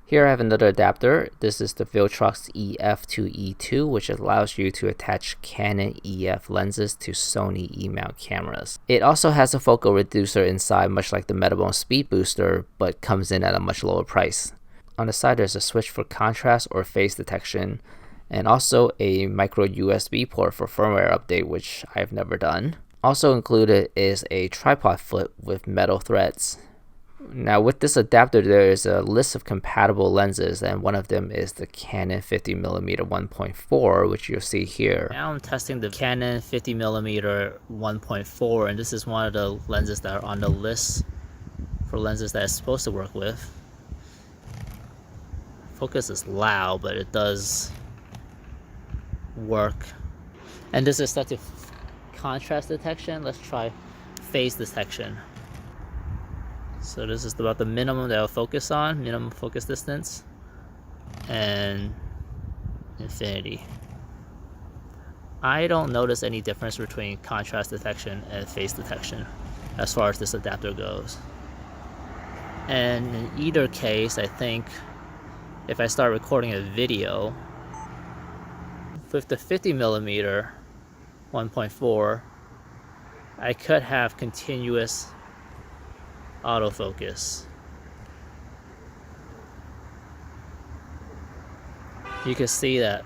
Here I have another adapter. This is the Viltrox EF-E II, which allows you to attach Canon EF lenses to Sony E mount cameras. It also has a focal reducer inside, much like the Metabone Speedbooster, but comes in at a much lower price. On the side there's a switch for contrast or phase detection, and also a MicroUSB port for firmware update, which I've never done. Also included is a tripod foot with metal threads. Now with this adapter there is a list of compatible lenses, and one of them is the Canon 50mm 1.4, which you'll see here. Now I'm testing the Canon 50mm 1.4, and this is one of the lenses that are on the list for lenses that it's supposed to work with. Focus is loud, but it does work. And this is set to contrast detection. Let's try phase detection. So this is about the minimum that I'll focus on, minimum focus distance, and infinity. I don't notice any difference between contrast detection and phase detection as far as this adapter goes. And in either case, I think if I start recording a video with the 50mm 1.4, I could have continuous autofocus. You can see that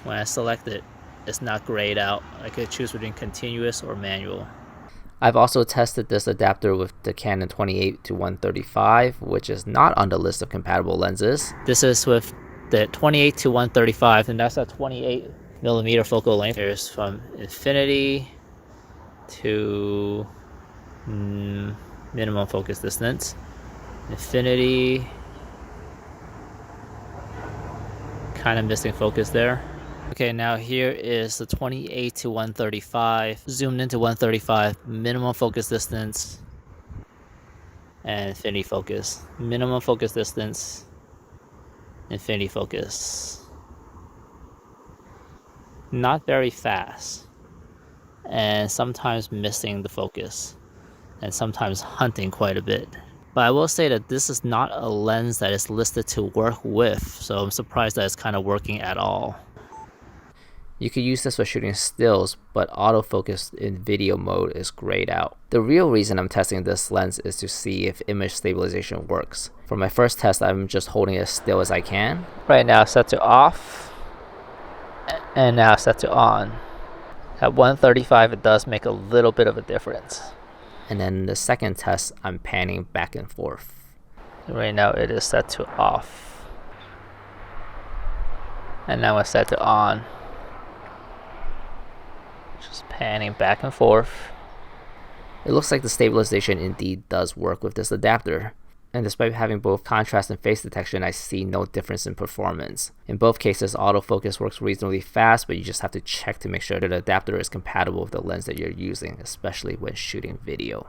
when I select it, it's not grayed out. I could choose between continuous or manual. I've also tested this adapter with the Canon 28-135, which is not on the list of compatible lenses. This is with the 28-135, and that's a 28mm focal length. There's from infinity to minimum focus distance, infinity, kind of missing focus there. Okay, now here is the 28-135, zoomed into 135, minimum focus distance, and infinity focus. Minimum focus distance, infinity focus. Not very fast, and sometimes missing the focus, and sometimes hunting quite a bit. But I will say that this is not a lens that is listed to work with, so I'm surprised that it's kind of working at all. You could use this for shooting stills, but autofocus in video mode is grayed out. The real reason I'm testing this lens is to see if image stabilization works. For my first test, I'm just holding it as still as I can. Right now set to off, and now set to on. At 135 it does make a little bit of a difference. And then the second test, I'm panning back and forth. Right now it is set to off, and now it's set to on. Just panning back and forth. It looks like the stabilization indeed does work with this adapter. And despite having both contrast and phase detection, I see no difference in performance. In both cases, autofocus works reasonably fast, but you just have to check to make sure that the adapter is compatible with the lens that you're using, especially when shooting video.